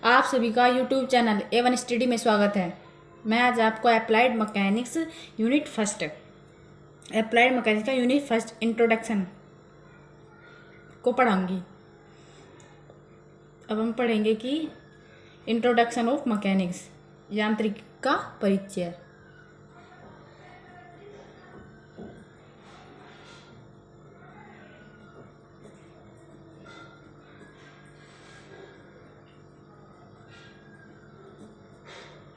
आप सभी का यूट्यूब चैनल A1 स्टडी में स्वागत है। मैं आज आपको अप्लाइड मैकेनिक्स यूनिट फर्स्ट का यूनिट फर्स्ट इंट्रोडक्शन को पढ़ाऊंगी। अब हम पढ़ेंगे कि इंट्रोडक्शन ऑफ मैकेनिक्स, यांत्रिकी का परिचय।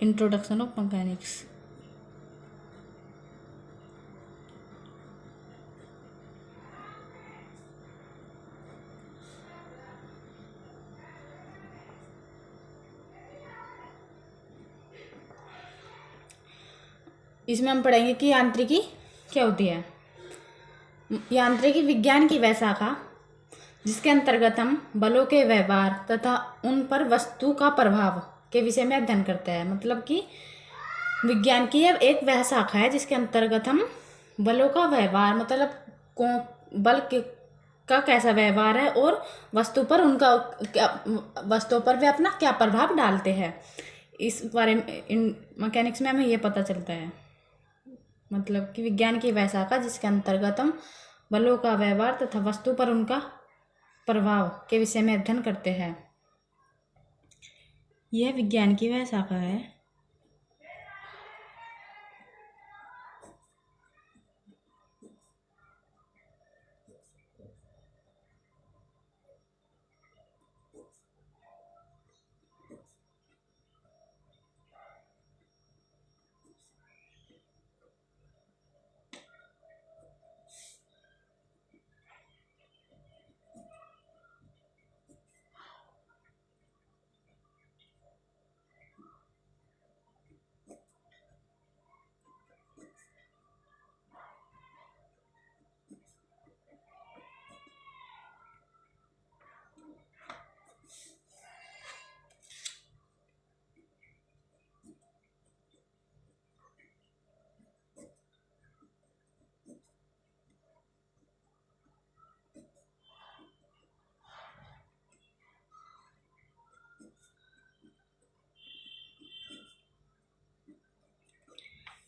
Introduction of mechanics. इसमें हम पढ़ेंगे कि यांत्रिकी क्या होती है। यांत्रिकी विज्ञान की वह शाखा जिसके अंतर्गत हम बलों के व्यवहार तथा उन पर वस्तु का प्रभाव के विषय में अध्ययन करते हैं। मतलब कि विज्ञान की यह एक वह शाखा है जिसके अंतर्गत हम बलों का व्यवहार, मतलब का कैसा व्यवहार है और वस्तु पर उनका क्या, वस्तुओं पर वे अपना क्या प्रभाव डालते हैं, इस बारे में इन मैकेनिक्स में हमें ये पता चलता है। मतलब कि विज्ञान की वह शाखा जिसके अंतर्गत हम बलों का व्यवहार तथा वस्तु पर उनका प्रभाव के विषय में अध्ययन करते हैं। यह विज्ञान की वह शाखा है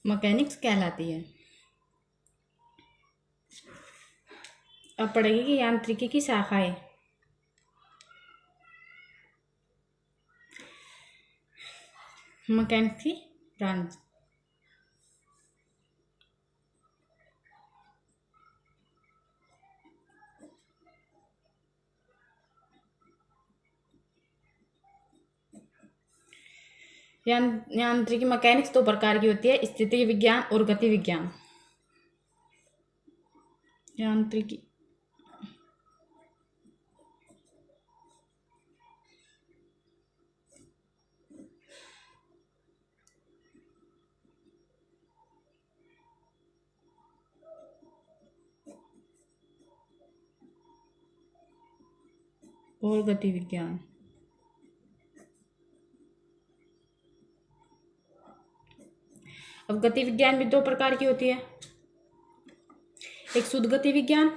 मैकेनिक्स कहलाती है। अब पढ़ेगी कि यांत्रिकी की शाखाएं। मैकेनिक्स की ब्रांच। यांत्रिकी मैकेनिक्स दो प्रकार की होती है, स्थिति विज्ञान और गति विज्ञान। यांत्रिकी और गति विज्ञान। अब गति विज्ञान भी दो प्रकार की होती है, एक शुद्ध गति विज्ञान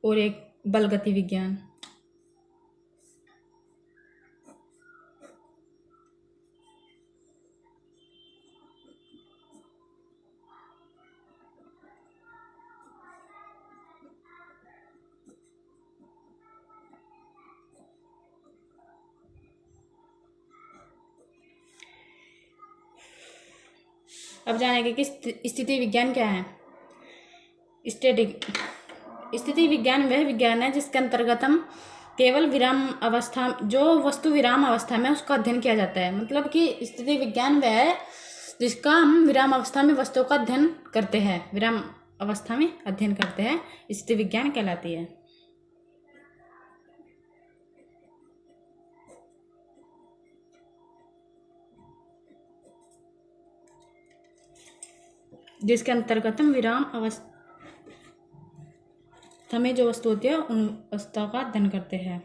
और एक बल गति विज्ञान। अब जानेंगे कि स्थिति विज्ञान क्या है। स्टैटिक स्थिति विज्ञान वह विज्ञान है जिसके अंतर्गत हम केवल विराम अवस्था, जो वस्तु विराम अवस्था में उसका अध्ययन किया जाता है। मतलब कि स्थिति विज्ञान वह है जिसका हम विराम अवस्था में वस्तुओं का अध्ययन करते हैं, विराम अवस्था में अध्ययन करते हैं, स्थिति विज्ञान कहलाती है। जिसके अंतर्गत हम विराम अवस्था में जो वस्तु होती है उन अवस्थाओं का अध्ययन करते हैं।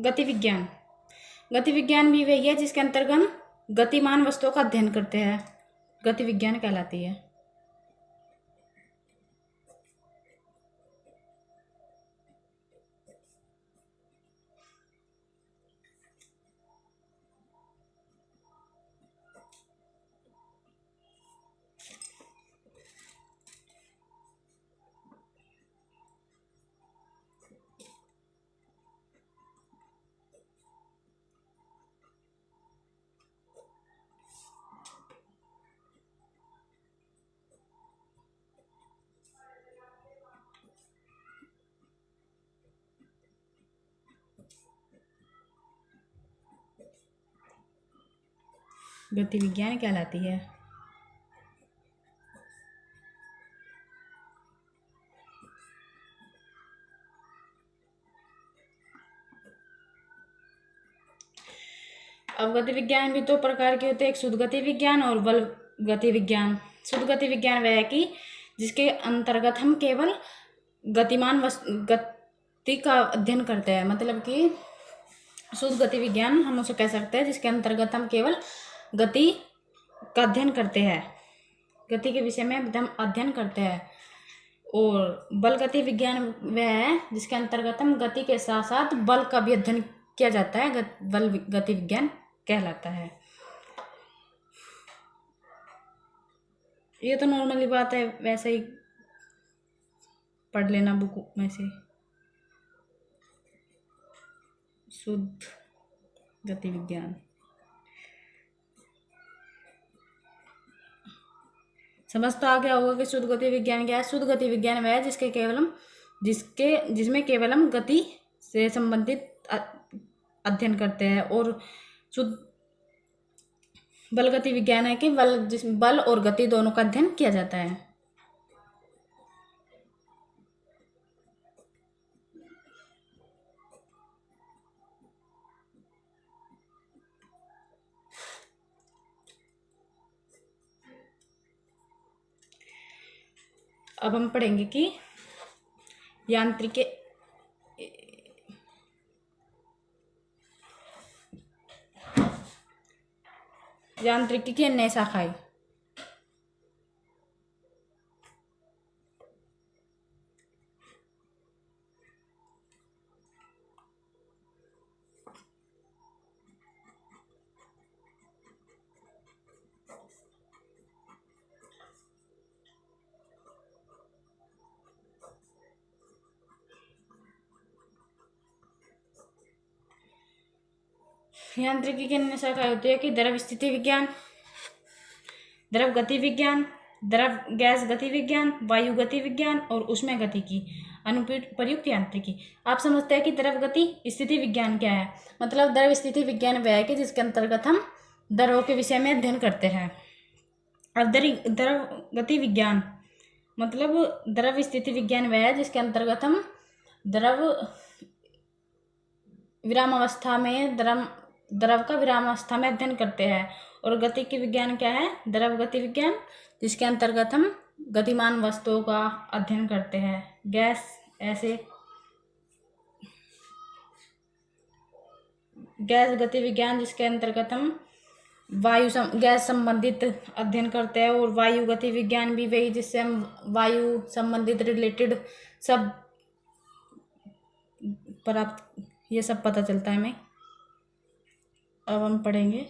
गति विज्ञान। गति विज्ञान भी वही है जिसके अंतर्गत गतिमान वस्तुओं का अध्ययन करते हैं, गति विज्ञान कहलाती है। गति विज्ञान कहलाती है। अब गति विज्ञान भी दो प्रकार के होते हैं, एक शुद्ध गति विज्ञान और बल गति विज्ञान। शुद्ध गति विज्ञान वह है कि जिसके अंतर्गत हम केवल गति का अध्ययन करते हैं, मतलब कि शुद्ध गति विज्ञान हम उसे कह सकते हैं जिसके अंतर्गत हम केवल गति का अध्ययन करते हैं, गति के विषय में हम अध्ययन करते हैं। और बल गति विज्ञान वह है जिसके अंतर्गत हम गति के साथ साथ बल का भी अध्ययन किया जाता है, बल गति विज्ञान कहलाता है। ये तो नॉर्मली बात है, वैसे ही पढ़ लेना बुक में से। शुद्ध गति विज्ञान समझ तो आ गया होगा कि शुद्ध गति विज्ञान क्या है। शुद्ध गति विज्ञान वह है जिसमें केवल हम गति से संबंधित अध्ययन करते हैं। और शुद्ध बल गति विज्ञान है कि जिसमें बल और गति दोनों का अध्ययन किया जाता है। अब हम पढ़ेंगे कि यांत्रिकी की अन्य शाखाएं। यांत्रिकी की अन्य शाखाएं होती है कि द्रव स्थिति विज्ञान, द्रव गति विज्ञान, द्रव गैस गति विज्ञान, वायु गति विज्ञान और ऊष्मा गति की अनुप्रयुक्त यांत्रिकी। आप समझते हैं कि द्रव गति स्थिति विज्ञान क्या है। मतलब द्रव स्थिति विज्ञान वह है कि जिसके अंतर्गत हम द्रवों के विषय में अध्ययन करते हैं। अब द्रव गति विज्ञान मतलब द्रव स्थिति विज्ञान वह है जिसके अंतर्गत हम द्रव विरामावस्था में द्रव का विरामावस्था में अध्ययन करते हैं। और गति की विज्ञान क्या है, द्रव गति विज्ञान जिसके अंतर्गत हम गतिमान वस्तुओं का अध्ययन करते हैं। गैस गति विज्ञान जिसके अंतर्गत हम गैस संबंधित अध्ययन करते हैं। और वायु गति विज्ञान भी वही जिससे हम वायु संबंधित रिलेटेड सब ये सब पता चलता है हमें। अब हम पढ़ेंगे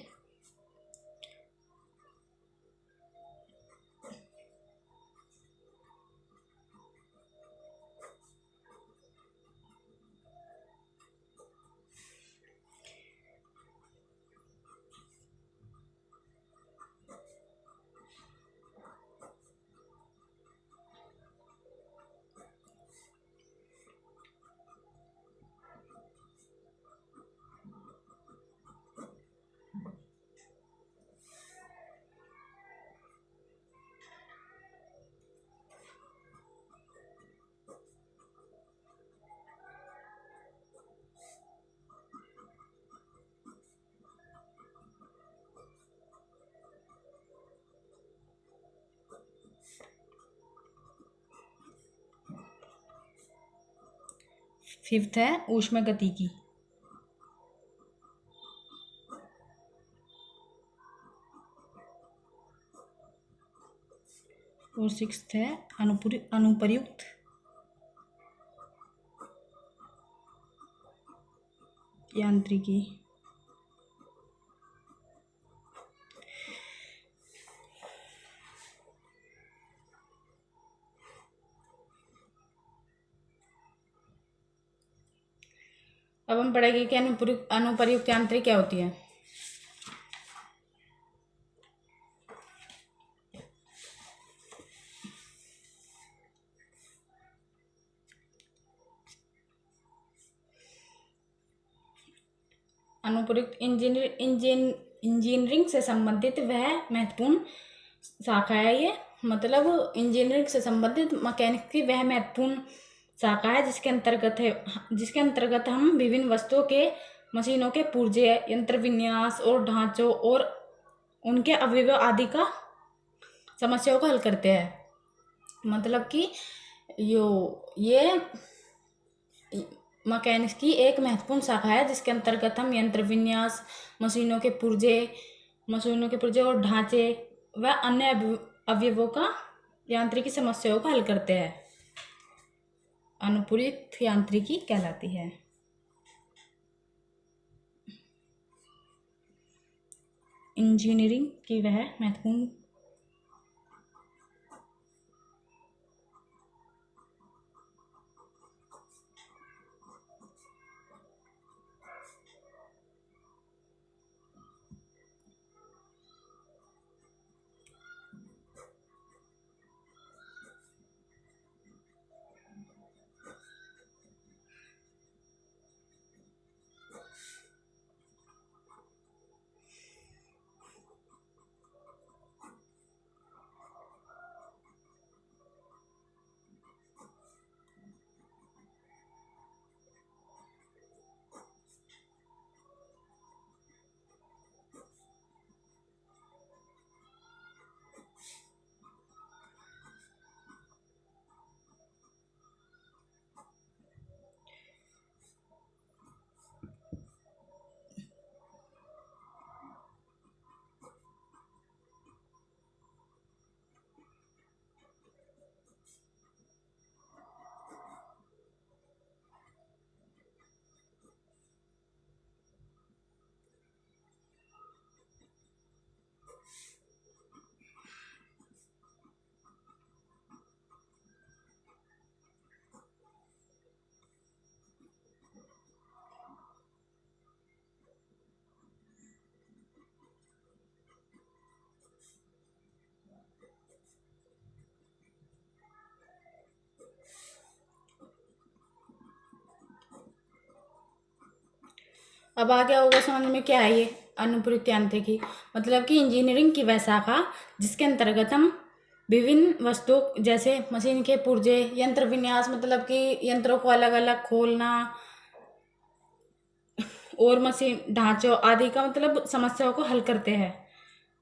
फिफ्थ है ऊष्मा गति की। और सिक्स्थ है अनुप्रयुक्त यांत्रिकी। अब हम पढ़ेंगे कि अनुप्रयुक्त यांत्रिकी क्या होती है। अनुप्रयुक्त इंजीनियरिंग से संबंधित वह महत्वपूर्ण शाखा है। ये मतलब इंजीनियरिंग से संबंधित मैकेनिक्स की वह महत्वपूर्ण शाखा है जिसके अंतर्गत हम विभिन्न वस्तुओं के मशीनों के पुर्जे, यंत्र विन्यास और ढांचों और उनके अवयवों आदि का समस्याओं को हल करते हैं। मतलब कि ये मैकेनिक्स की एक महत्वपूर्ण शाखा है जिसके अंतर्गत हम यंत्र विन्यास, मशीनों के पुर्जे और ढांचे व अन्य अवयवों का यांत्रिकी समस्याओं का हल करते हैं। अनुप्रयुक्त यांत्रिकी कहलाती है। इंजीनियरिंग की वह महत्वपूर्ण अब आ गया होगा समझ में क्या है ये अनुप्रयुक्त यांत्रिकी। मतलब कि इंजीनियरिंग की वह शाखा जिसके अंतर्गत हम विभिन्न वस्तुओं जैसे मशीन के पुर्जे, यंत्र विन्यास मतलब कि यंत्रों को अलग अलग खोलना और मशीन ढांचों आदि का मतलब समस्याओं को हल करते हैं।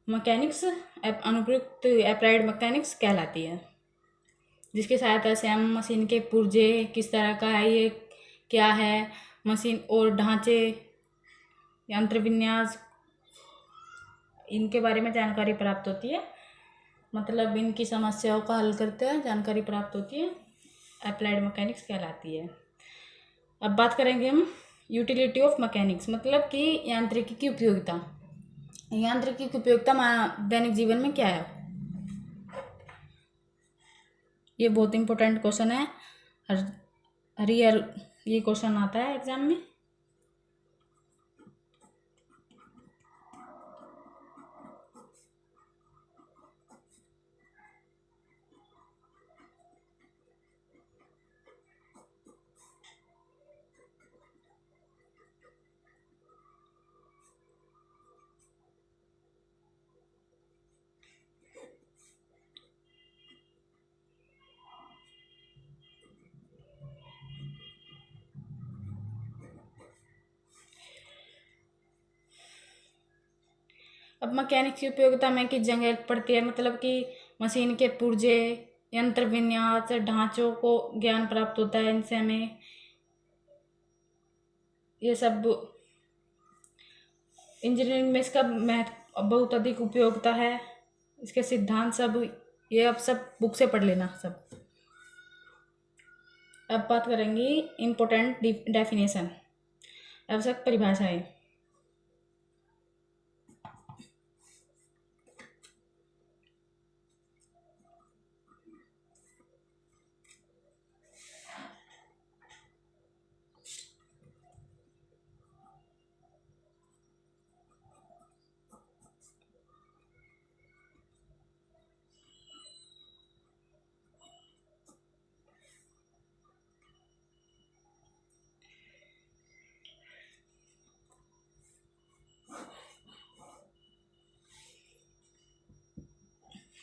मैकेनिक्स अनुप्रयुक्त अप्लाइड मैकेनिक्स कहलाती है, जिसकी सहायता से हम मशीन के पुर्जे किस तरह का है, ये क्या है, मशीन और ढांचे, यंत्र विन्यास, इनके बारे में जानकारी प्राप्त होती है। मतलब इनकी समस्याओं का हल करते हैं, जानकारी प्राप्त होती है, अप्लाइड मैकेनिक्स कहलाती है। अब बात करेंगे हम यूटिलिटी ऑफ मैकेनिक्स, मतलब कि यांत्रिकी की उपयोगिता। यांत्रिकी की उपयोगिता दैनिक जीवन में क्या है, ये बहुत इंपॉर्टेंट क्वेश्चन है। हर ईयर ये क्वेश्चन आता है एग्जाम में। अब मैकेनिक्स की उपयोगिता में किस जगह पड़ती है, मतलब कि मशीन के पुर्जे, यंत्र विन्यास, ढांचों को ज्ञान प्राप्त होता है, इनसे हमें ये सब इंजीनियरिंग में इसका बहुत अधिक उपयोगिता है। इसके सिद्धांत सब ये अब सब बुक से पढ़ लेना सब। अब बात करेंगे इम्पोर्टेंट डेफिनेशन, आवश्यक परिभाषाएं।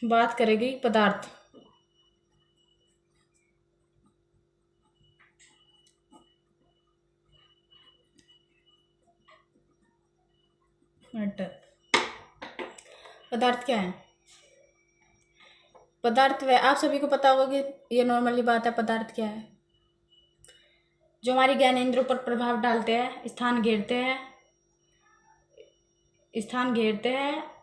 बात करेगी पदार्थ। मैटर। पदार्थ क्या है? पदार्थ वह, आप सभी को पता होगा कि ये नॉर्मली बात है। पदार्थ क्या है? जो हमारी ज्ञानेंद्रियों पर प्रभाव डालते हैं, स्थान घेरते हैं, स्थान घेरते हैं,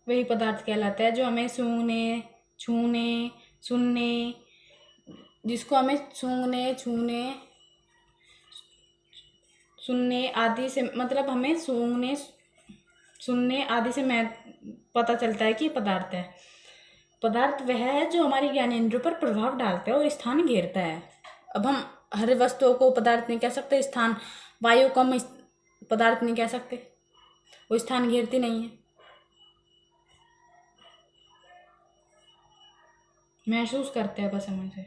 वही पदार्थ कहलाता है। जो हमें सूंघने, छूने, सुनने, जिसको हमें सूंघने, छूने, सुनने आदि से, मतलब हमें सूंघने, सुनने आदि से मैं पता चलता है कि ये पदार्थ है। पदार्थ वह है जो हमारी ज्ञानेंद्रियों पर प्रभाव डालता है और स्थान घेरता है। अब हम हर वस्तुओं को पदार्थ नहीं कह सकते। स्थान, वायु को हम पदार्थ नहीं कह सकते, वो स्थान घेरती नहीं है। महसूस करते हैं बस हम उसे।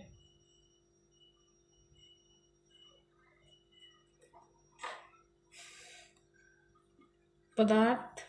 पदार्थ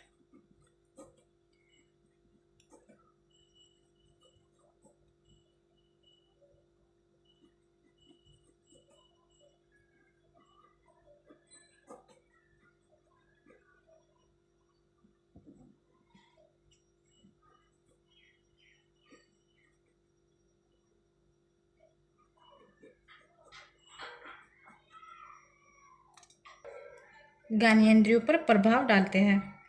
ज्ञानेंद्रियों पर प्रभाव डालते हैं।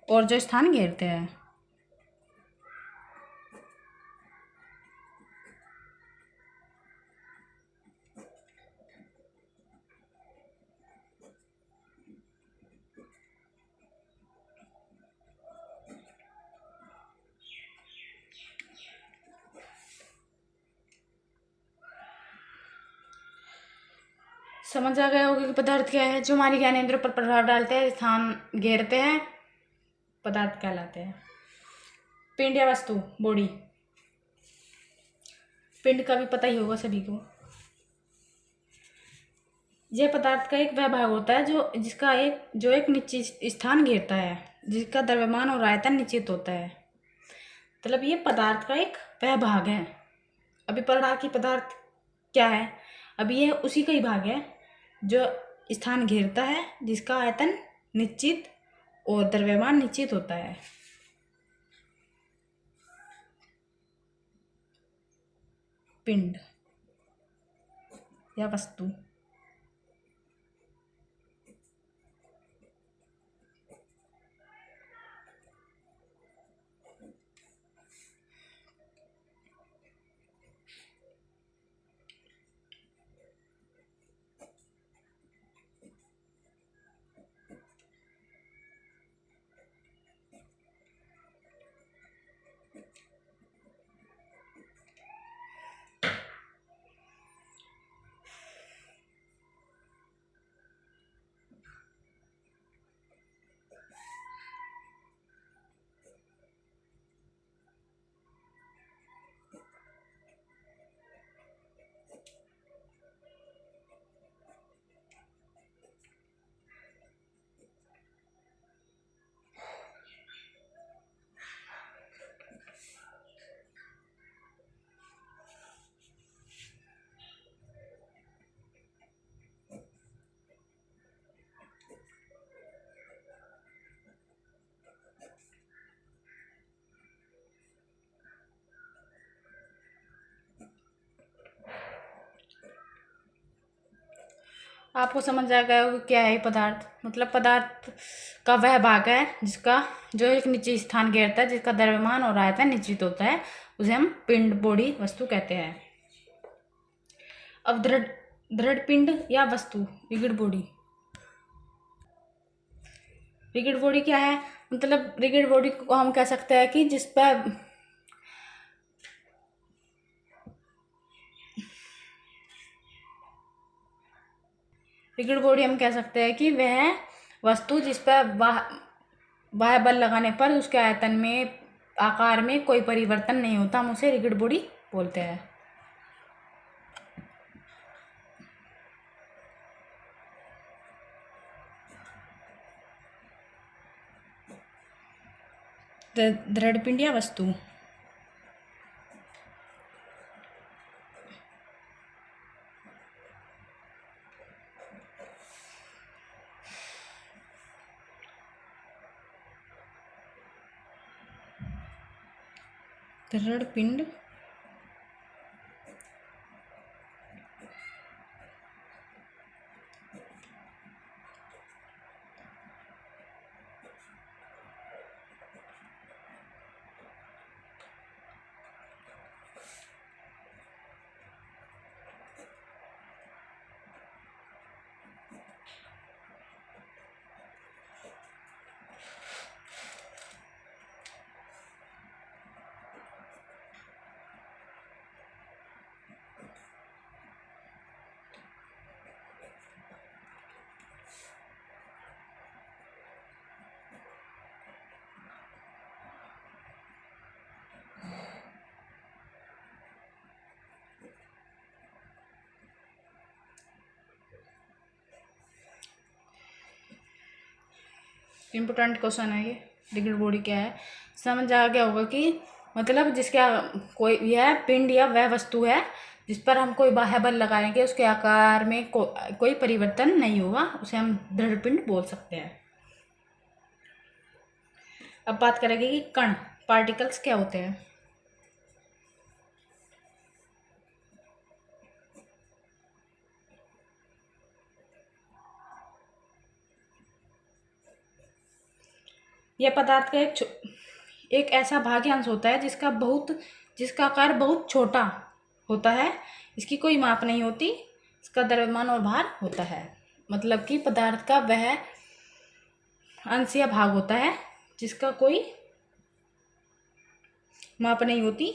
और जो स्थान घेरते हैं। समझ आ गया होगा कि पदार्थ क्या है। जो हमारी ज्ञानेंद्रियों पर प्रभाव डालते हैं, स्थान घेरते हैं, पदार्थ कहलाते हैं। पिंड या वस्तु, बॉडी। पिंड का भी पता ही होगा सभी को। यह पदार्थ का एक वह भाग होता है जो एक निश्चित स्थान घेरता है, जिसका द्रव्यमान और आयतन निश्चित होता है। मतलब ये पदार्थ का एक वह भाग है। अभी पढ़ा कि पदार्थ क्या है, अभी यह उसी का ही भाग है जो स्थान घेरता है, जिसका आयतन निश्चित और द्रव्यमान निश्चित होता है। पिंड या वस्तु। आपको समझ आ गया होगा क्या है पदार्थ। मतलब पदार्थ का वह भाग है जिसका जो एक निश्चित स्थान घेरता है, जिसका द्रव्यमान और आयतन निश्चित होता है, उसे हम पिंड बॉडी वस्तु कहते हैं। अब दृढ़ दृढ़ पिंड या वस्तु रिगिड बॉडी। रिगिड बॉडी क्या है? मतलब रिगिड बॉडी को हम कह सकते हैं कि जिस पर रिगिड बॉडी हम कह सकते हैं कि वह वस्तु जिस पर बाह्य बल लगाने पर उसके आयतन में, आकार में कोई परिवर्तन नहीं होता, हम उसे रिगिड बॉडी बोलते हैं। दृढ़ पिंड या वस्तु। दृढ़ पिंड इम्पोर्टेंट क्वेश्चन है ये। रिगिड बॉडी क्या है? समझ आ गया होगा कि मतलब जिसका कोई यह पिंड या वह वस्तु है जिस पर हम कोई बाह्य बल लगाएंगे, उसके आकार में कोई परिवर्तन नहीं होगा, उसे हम दृढ़ पिंड बोल सकते हैं। अब बात करेंगे कि कण पार्टिकल्स क्या होते हैं। यह पदार्थ का एक ऐसा भाग्य अंश होता है जिसका आकार बहुत छोटा होता है, इसकी कोई माप नहीं होती, इसका द्रव्यमान और भार होता है। मतलब कि पदार्थ का वह अंश या भाग होता है जिसका कोई माप नहीं होती,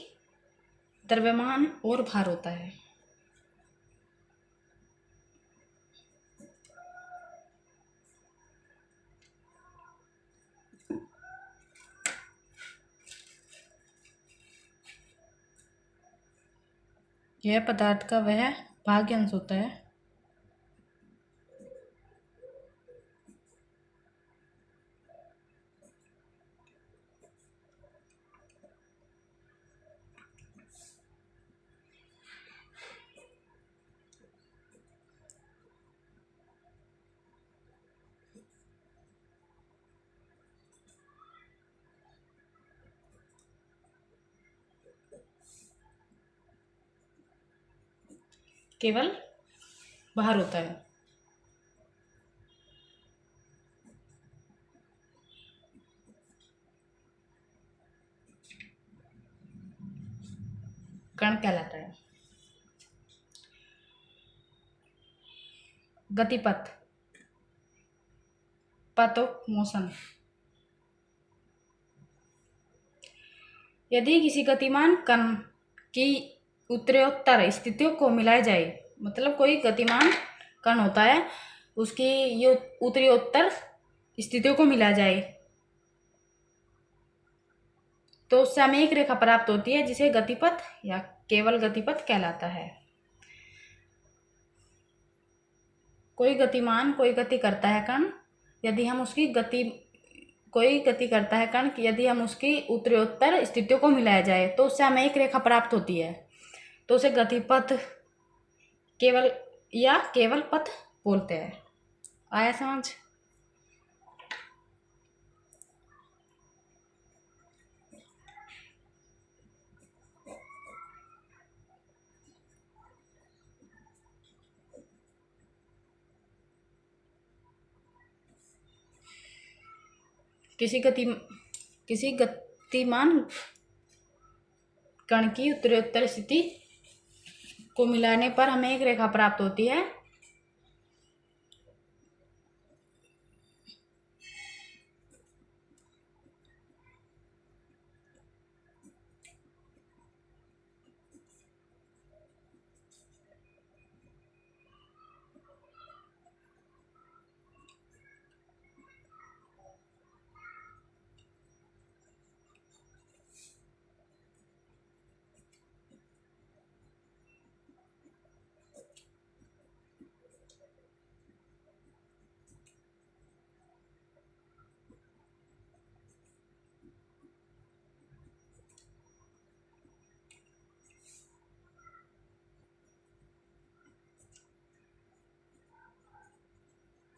द्रव्यमान और भार होता है। यह पदार्थ का वह भाग्य अंश होता है केवल भार होता है। कण कहलाता है। गतिपथ, पाथ ऑफ मोशन। यदि किसी गतिमान कण की उत्तरोत्तर स्थितियों को मिलाया जाए, मतलब कोई गतिमान कण होता है, उसकी ये उत्तरोत्तर स्थितियों को मिला जाए तो उससे हमें एक रेखा प्राप्त होती है जिसे गतिपथ या केवल गतिपथ कहलाता है। कोई गतिमान कोई गति करता है कण, यदि हम उसकी गति कोई गति करता है कण, यदि हम उसकी उत्तरोत्तर स्थितियों को मिलाया जाए तो उससे हमें एक रेखा प्राप्त होती है, तो उसे गतिपथ केवल या केवल पथ बोलते हैं। आया समझ? किसी गतिमान कण की उत्तरोत्तर स्थिति को मिलाने पर हमें एक रेखा प्राप्त होती है।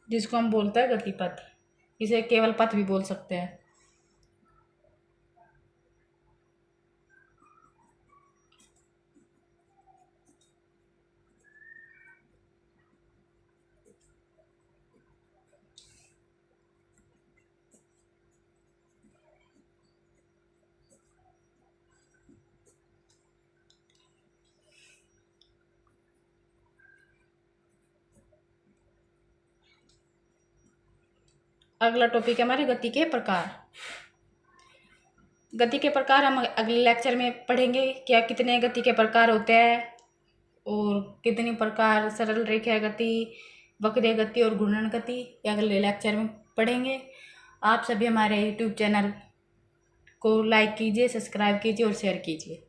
जिसको हम बोलते हैं गतिपथ। इसे केवल पथ भी बोल सकते हैं। अगला टॉपिक है हमारे गति के प्रकार। गति के प्रकार हम अगले लेक्चर में पढ़ेंगे। क्या कितने गति के प्रकार होते हैं और कितनी प्रकार सरल रेखा गति, वक्रीय गति और घूर्णन गति, अगले लेक्चर में पढ़ेंगे। आप सभी हमारे यूट्यूब चैनल को लाइक कीजिए, सब्सक्राइब कीजिए और शेयर कीजिए।